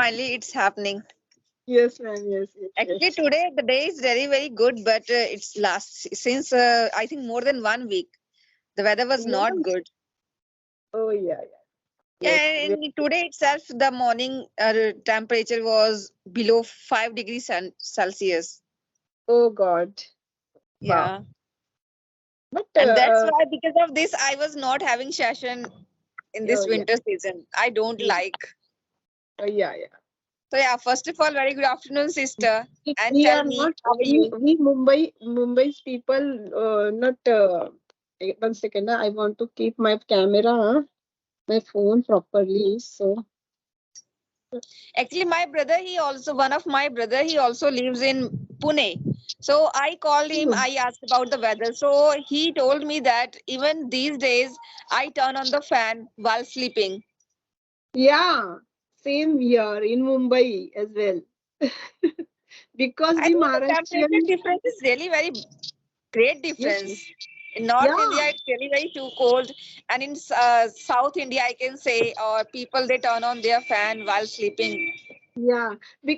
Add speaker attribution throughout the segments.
Speaker 1: Finally, it's happening.
Speaker 2: Yes, ma'am. Yes, yes,
Speaker 1: Actually,
Speaker 2: yes.
Speaker 1: today the day is very, very good, but it's last since I think more than 1 week. The weather was not
Speaker 2: Yeah.
Speaker 1: good.
Speaker 2: Oh, yeah, yeah.
Speaker 1: Yeah,
Speaker 2: Yes.
Speaker 1: and today itself, the morning temperature was below 5 degrees Celsius.
Speaker 2: Oh, God. Wow.
Speaker 1: Yeah,
Speaker 2: But,
Speaker 1: and that's why because of this, I was not having session in
Speaker 2: oh,
Speaker 1: this
Speaker 2: yeah.
Speaker 1: winter season. I don't
Speaker 2: Mm.
Speaker 1: like.
Speaker 2: Oh, yeah, yeah.
Speaker 1: So yeah, first of all, very good afternoon, sister, and
Speaker 2: We
Speaker 1: tell
Speaker 2: are
Speaker 1: me
Speaker 2: not,
Speaker 1: how are you?
Speaker 2: we Mumbai's people, not, 1 second. I want to keep my camera, my phone properly. So,
Speaker 1: Actually, my brother, he also one of my brother, he also lives in Pune. So I called him.
Speaker 2: hmm,
Speaker 1: I asked about the weather. So he told me that even these days, I turn on the fan while sleeping.
Speaker 2: yeah, same here in Mumbai as well. Because
Speaker 1: I
Speaker 2: we
Speaker 1: think the temperature
Speaker 2: Maharashtrian,
Speaker 1: difference is really very great
Speaker 2: yes,
Speaker 1: difference. In North
Speaker 2: yeah,
Speaker 1: India, it's really very too cold, and in South India, I can say, or people they turn on their fan while sleeping.
Speaker 2: yeah.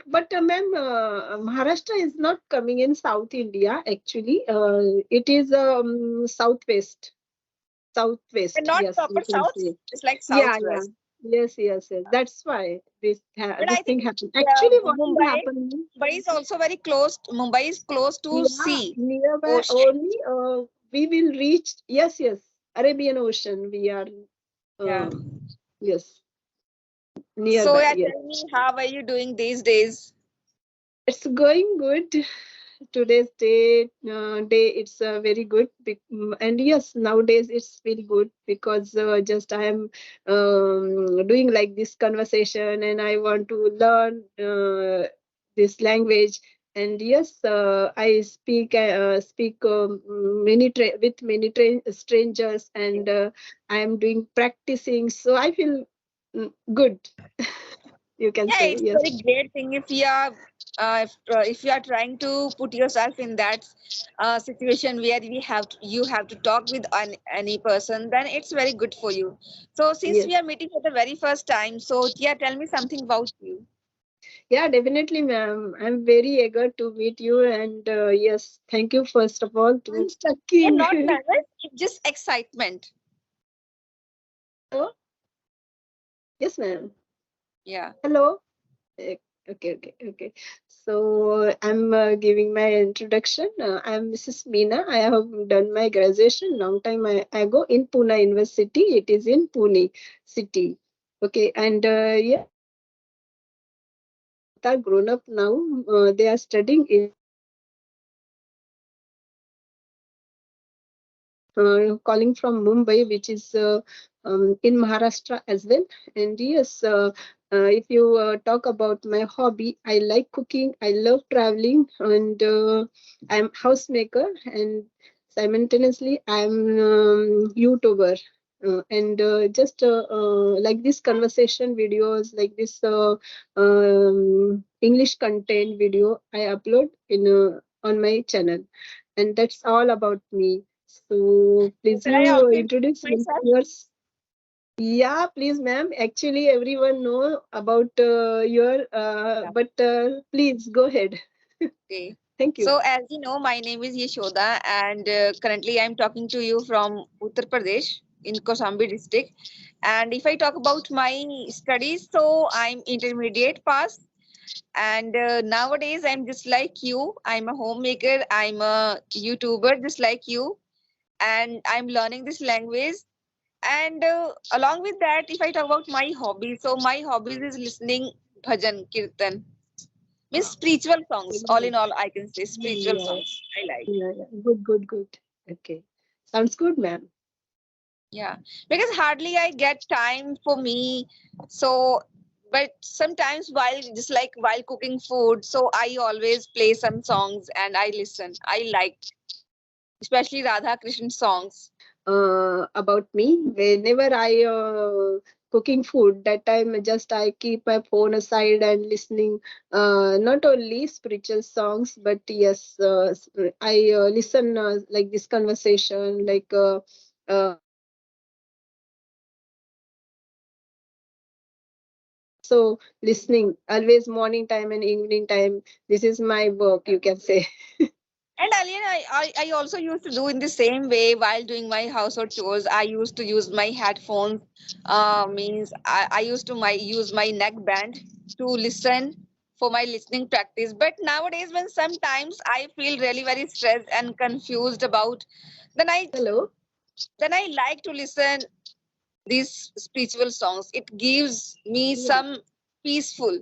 Speaker 2: But, ma'am, Maharashtra is not coming in South India actually. It is
Speaker 1: And
Speaker 2: southwest.
Speaker 1: not
Speaker 2: Yes, you
Speaker 1: proper
Speaker 2: can
Speaker 1: South,
Speaker 2: say.
Speaker 1: it's like
Speaker 2: Yeah, yeah.
Speaker 1: Southwest.
Speaker 2: Yes, yes, yes. That's why
Speaker 1: But
Speaker 2: this
Speaker 1: I
Speaker 2: thing
Speaker 1: think
Speaker 2: happened. Actually, what is
Speaker 1: Mumbai,
Speaker 2: happening?
Speaker 1: Mumbai is also very close. Mumbai is close to
Speaker 2: Yeah,
Speaker 1: sea,
Speaker 2: nearby
Speaker 1: ocean.
Speaker 2: only. We will reach. Yes, yes. Arabian Ocean. We are.
Speaker 1: Yeah.
Speaker 2: Uh, yes,
Speaker 1: So
Speaker 2: nearby.
Speaker 1: yeah,
Speaker 2: Yes.
Speaker 1: tell me, how are you doing these days?
Speaker 2: It's going good. Today's day it's very good. And yes, nowadays it's very good because just I am doing like this conversation and I want to learn this language. And yes, I speak with many strangers, and I am doing practicing, so I feel good. You can
Speaker 1: Yeah,
Speaker 2: say
Speaker 1: it's
Speaker 2: yes.
Speaker 1: very great thing if you are trying to put yourself in that situation where you have to talk with any person, then it's very good for you. So since we
Speaker 2: Yes.
Speaker 1: are meeting for the very first time, so yeah, tell me something about you.
Speaker 2: Yeah, definitely, ma'am. I'm very eager to meet you, and yes, thank you first of all to
Speaker 1: You're
Speaker 2: talking.
Speaker 1: not nervous, it's just excitement.
Speaker 2: Hello? Yes, ma'am.
Speaker 1: Yeah.
Speaker 2: Hello. Eh, Okay, okay, okay. So I'm giving my introduction. I'm Mrs. Meena. I have done my graduation long time ago in Pune University. It is in Pune city. Okay, and yeah, they are grown up now. They are studying in calling from Mumbai, which is in Maharashtra as well. And yes, if you talk about my hobby, I like cooking, I love traveling, and I'm housemaker, and simultaneously I'm YouTuber. And just like this conversation videos, like this English content video, I upload in on my channel, and that's all about me. So
Speaker 1: So
Speaker 2: please
Speaker 1: can I
Speaker 2: you
Speaker 1: also introduce
Speaker 2: introduce
Speaker 1: myself?
Speaker 2: yours. Yeah, please, ma'am. Actually, everyone know about your,
Speaker 1: Yeah.
Speaker 2: but please go ahead.
Speaker 1: Okay.
Speaker 2: Thank you.
Speaker 1: So as you know, my name is Yashoda, and currently I'm talking to you from Uttar Pradesh in Kosambi district. And if I talk about my studies, so I'm intermediate pass, and nowadays I'm just like you. I'm a homemaker. I'm a YouTuber, just like you, and I'm learning this language. And along with that, if I talk about my hobby, so my hobbies is listening bhajan, kirtan, means
Speaker 2: Wow.
Speaker 1: spiritual songs.
Speaker 2: Very
Speaker 1: All
Speaker 2: good.
Speaker 1: in all, I can say spiritual
Speaker 2: Yeah,
Speaker 1: songs. I like.
Speaker 2: yeah, yeah. Good, good, good. Okay. Sounds good, ma'am.
Speaker 1: Yeah, because hardly I get time for me. So, but sometimes while cooking food, so I always play some songs and I listen. I like, especially Radha Krishna songs.
Speaker 2: About me. Whenever I cooking food, that time just I keep my phone aside and listening. Not only spiritual songs, but yes, I listen like this conversation, like uh, So listening always morning time and evening time. This is my work, you can say.
Speaker 1: And Alien, I also used to do in the same way while doing my household chores. I used to use my headphones. Means I used to use my neck band to listen for my listening practice. But nowadays, when sometimes I feel really very stressed and confused about, then I
Speaker 2: Hello.
Speaker 1: then I like to listen these spiritual songs. It gives me
Speaker 2: Yeah.
Speaker 1: some peaceful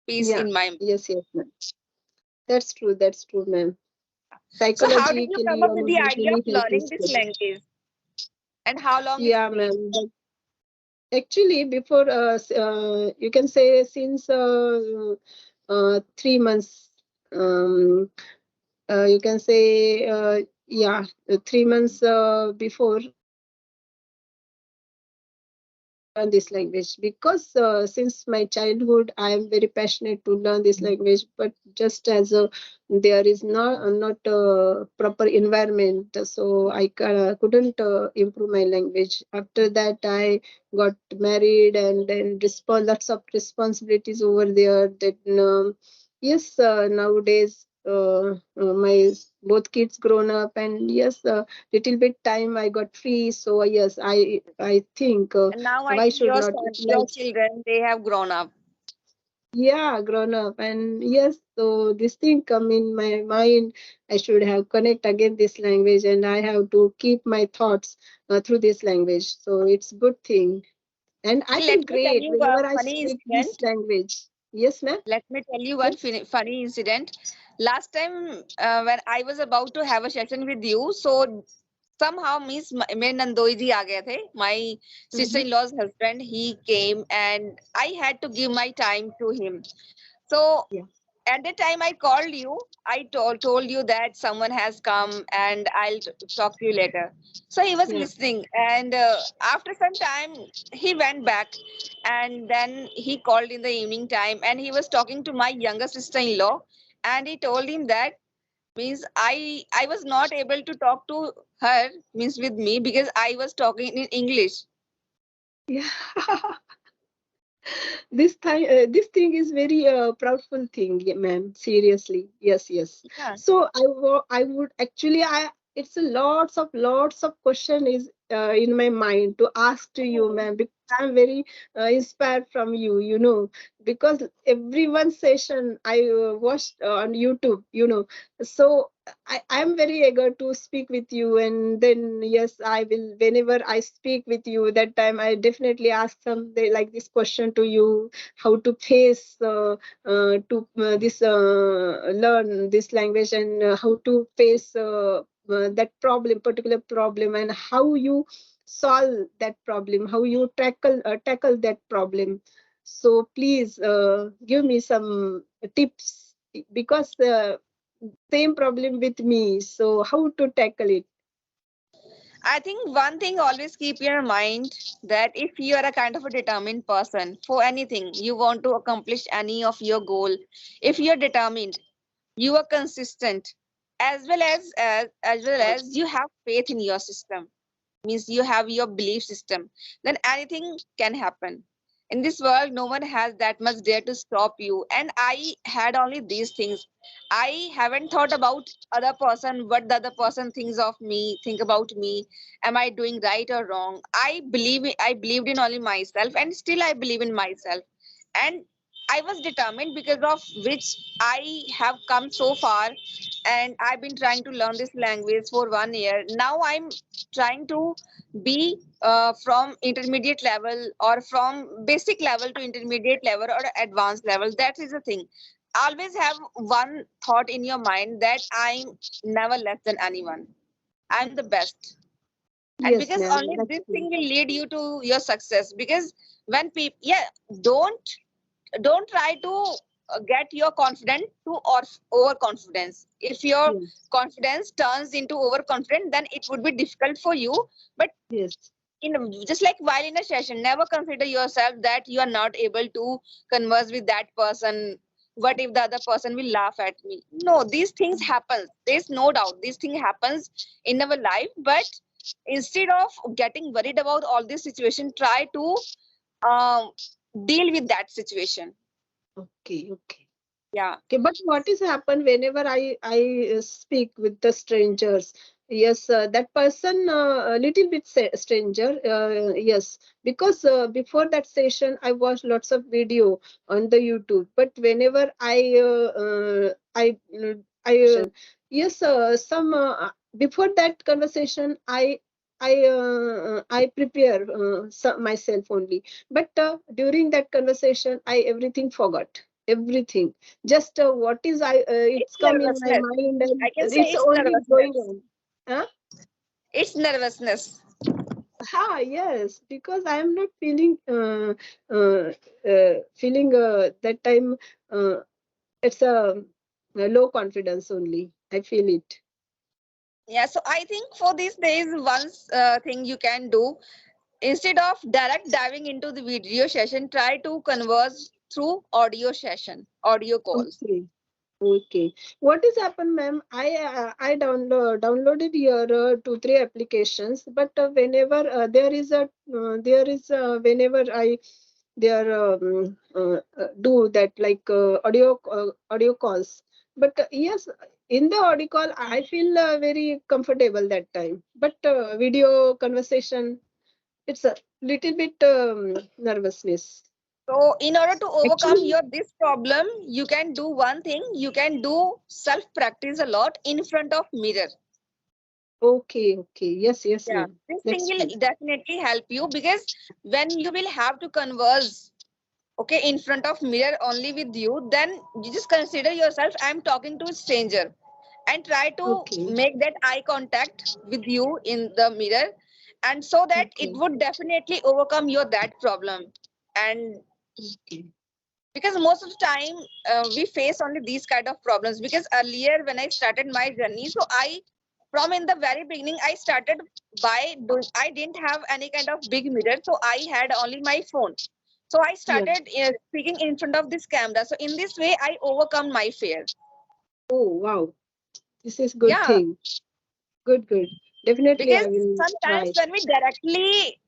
Speaker 1: peace
Speaker 2: Yeah.
Speaker 1: in my.
Speaker 2: Yes. Yes, ma'am. That's true. That's true, ma'am.
Speaker 1: So, how did you come
Speaker 2: Psychologically
Speaker 1: up
Speaker 2: or
Speaker 1: with the idea of
Speaker 2: mentally health
Speaker 1: learning
Speaker 2: is
Speaker 1: this
Speaker 2: good.
Speaker 1: language, and how long it's
Speaker 2: Yeah,
Speaker 1: been?
Speaker 2: ma'am. Actually, before you can say since 3 months. Um, you can say yeah, 3 months before to learn this language because since my childhood I am very passionate to learn this language, but just as there is not a proper environment, so I couldn't improve my language. After that I got married and then lots of responsibilities over there. Then yes, nowadays my both kids grown up, and yes, little bit time I got free. So yes, I think
Speaker 1: And now I
Speaker 2: why
Speaker 1: think
Speaker 2: should
Speaker 1: your
Speaker 2: not
Speaker 1: son, your
Speaker 2: utilize.
Speaker 1: children, they have grown up.
Speaker 2: Yeah, grown up, and yes, so this thing come in my mind. I should have connect again this language, and I have to keep my thoughts through this language. So it's good thing, and I
Speaker 1: And
Speaker 2: feel
Speaker 1: let me tell
Speaker 2: great
Speaker 1: you a
Speaker 2: whenever I
Speaker 1: funny
Speaker 2: speak this
Speaker 1: incident.
Speaker 2: language. Yes, ma'am.
Speaker 1: Let me tell you one
Speaker 2: Yes.
Speaker 1: funny incident. Last time when I was about to have a session with you, so somehow Miss मेरे नंदोई जी आ गए थे. My
Speaker 2: Mm-hmm.
Speaker 1: sister-in-law's husband, he came and I had to give my time to him. So
Speaker 2: Yeah.
Speaker 1: at the time I called you, I told you that someone has come and I'll talk to you later. So he was
Speaker 2: Yeah.
Speaker 1: listening, and after some time he went back, and then he called in the evening time, and he was talking to my younger sister-in-law, and he told him that means I was not able to talk to her means with me because I was talking in English.
Speaker 2: Yeah. This thing is very proudful thing, yeah, ma'am. Seriously, yes, yes.
Speaker 1: Yeah.
Speaker 2: So I would actually I it's a lots of question is in my mind to ask to you, ma'am, because I'm very inspired from you, because every one session I watched on YouTube, so I'm very eager to speak with you, and then yes, I will. Whenever I speak with you, that time I definitely ask something like this question to you: how to face to this learn this language, and how to face that particular problem, and how you solve that problem, how you tackle that problem. So please give me some tips because same problem with me. So how to tackle it?
Speaker 1: I think one thing always keep in your mind that if you are a kind of a determined person for anything, you want to accomplish any of your goal, if you are determined, you are consistent, as well as you have faith in your system, means you have your belief system, then anything can happen. In this world, no one has that much dare to stop you. And I had only these things. I haven't thought about other person, what the other person thinks of me, think about me. Am I doing right or wrong? I believed in only myself, and still I believe in myself. And I was determined because of which I have come so far, and I've been trying to learn this language for 1 year. Now I'm trying to be from intermediate level or from basic level to intermediate level or advanced level. That is the thing. Always have one thought in your mind that I'm never less than anyone. I'm the best. And
Speaker 2: Yes,
Speaker 1: because
Speaker 2: ma'am.
Speaker 1: only
Speaker 2: That's
Speaker 1: this
Speaker 2: true.
Speaker 1: thing will lead you to your success. Because when people, yeah, don't don't try to get your confidence to or overconfidence. If your
Speaker 2: Yes.
Speaker 1: confidence turns into overconfidence, then it would be difficult for you. But
Speaker 2: Yes.
Speaker 1: just like while in a session, never consider yourself that you are not able to converse with that person. What if the other person will laugh at me? No, these things happen. There's no doubt these thing happens in our life. But instead of getting worried about all this situation, try to um, deal with that situation.
Speaker 2: Okay, okay.
Speaker 1: Yeah.
Speaker 2: Okay, but what is happen whenever I speak with the strangers? Yes, that person a little bit stranger. Yes, because before that session I watched lots of video on the YouTube. But whenever yes, some before that conversation I prepare myself only. But during that conversation I everything forgot, everything. Just what is
Speaker 1: It's
Speaker 2: it's come in my
Speaker 1: nervousness.
Speaker 2: mind,
Speaker 1: I
Speaker 2: and
Speaker 1: can say
Speaker 2: it's
Speaker 1: it's
Speaker 2: only going
Speaker 1: nervousness.
Speaker 2: on. Huh?
Speaker 1: It's nervousness.
Speaker 2: Yes, because I am not feeling feeling that time. It's a low confidence only. I feel it.
Speaker 1: Yeah, so I think for these days, one thing you can do, instead of direct diving into the video session, try to converse through audio session, audio calls.
Speaker 2: Okay. Okay. What has happened, ma'am? I downloaded your 2 3 applications, but whenever there is whenever I there do that like audio calls. But yes, in the audio call I feel very comfortable that time. But video conversation, it's a little bit nervousness.
Speaker 1: So, in order to overcome
Speaker 2: Actually,
Speaker 1: your this problem, you can do one thing. You can do self practice a lot in front of mirror.
Speaker 2: okay, okay, yes, yes,
Speaker 1: Yeah,
Speaker 2: ma'am.
Speaker 1: this thing
Speaker 2: That's
Speaker 1: will
Speaker 2: good.
Speaker 1: definitely help you because when you will have to converse, okay, in front of mirror only with you, then you just consider yourself I'm talking to a stranger and try to
Speaker 2: Okay,
Speaker 1: make that eye contact with you in the mirror, and so that it
Speaker 2: okay,
Speaker 1: would definitely overcome your that problem. And
Speaker 2: okay.
Speaker 1: because most of the time we face only these kind of problems, because earlier when I started my journey, so I from in the very beginning I started by doing, I didn't have any kind of big mirror, so I had only my phone. So I
Speaker 2: Yeah.
Speaker 1: started speaking in front of this camera, so in this way I overcome my fear.
Speaker 2: Oh, wow. This is good
Speaker 1: Yeah,
Speaker 2: thing. Good, good. Definitely,
Speaker 1: because
Speaker 2: I will
Speaker 1: sometimes
Speaker 2: try.
Speaker 1: when we directly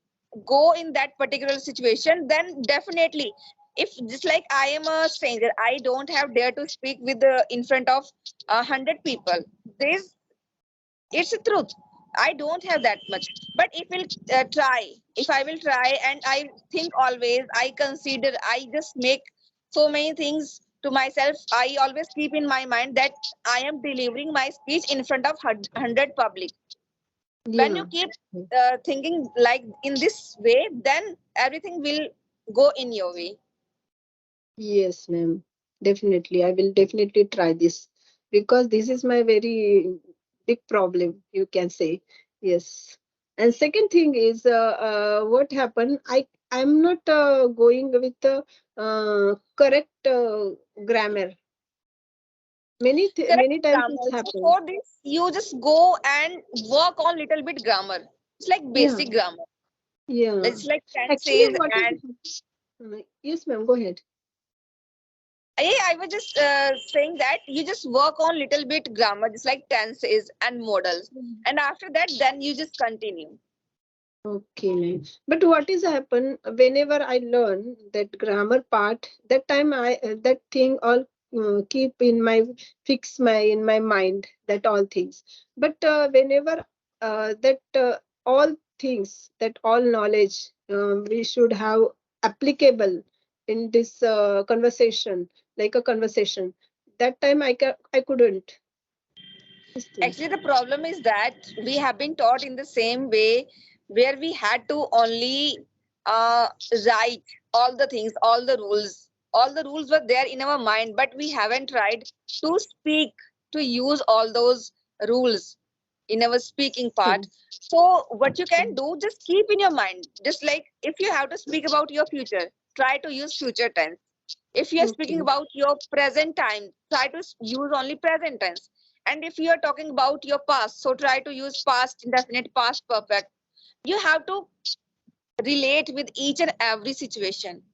Speaker 1: go in that particular situation, then definitely, if just like I am a stranger, I don't have dare to speak with in front of 100 people. This, it's a truth, I don't have that much. But if I will try, and I think always, I consider, I just make so many things to myself. I always keep in my mind that I am delivering my speech in front of 100 public. When you
Speaker 2: Yeah.
Speaker 1: keep thinking like in this way, then everything will go in your way.
Speaker 2: Yes, ma'am. Definitely. I will definitely try this because this is my very big problem, you can say. Yes. And second thing is what happened? I'm not going with the correct grammar.
Speaker 1: Correct
Speaker 2: Many times
Speaker 1: grammar.
Speaker 2: it's
Speaker 1: So
Speaker 2: happened.
Speaker 1: for this you just go and work on little bit grammar. It's like
Speaker 2: Yeah.
Speaker 1: basic grammar.
Speaker 2: Yeah.
Speaker 1: It's like
Speaker 2: Actually,
Speaker 1: tenses
Speaker 2: what
Speaker 1: and
Speaker 2: is yes, ma'am. Go ahead.
Speaker 1: I was just saying that you just work on little bit grammar, just like tenses and modals, and after that then you just continue.
Speaker 2: Okay, ma'am. But what is happen whenever I learn that grammar part? That time I that thing all keep in my fix my in my mind that all things. But whenever that all things that all knowledge we should have applicable in this conversation, like a conversation. That time I couldn't. This thing.
Speaker 1: Actually, the problem is that we have been taught in the same way, where we had to only uh, write all the things, all the rules. All the rules were there in our mind, but we haven't tried to speak, to use all those rules in our speaking part.
Speaker 2: Okay.
Speaker 1: So, what you can do, just keep in your mind, just like if you have to speak about your future, try to use future tense. If you are speaking
Speaker 2: Okay.
Speaker 1: about your present time, try to use only present tense. And if you are talking about your past, so try to use past indefinite, past perfect. You have to relate with each and every situation.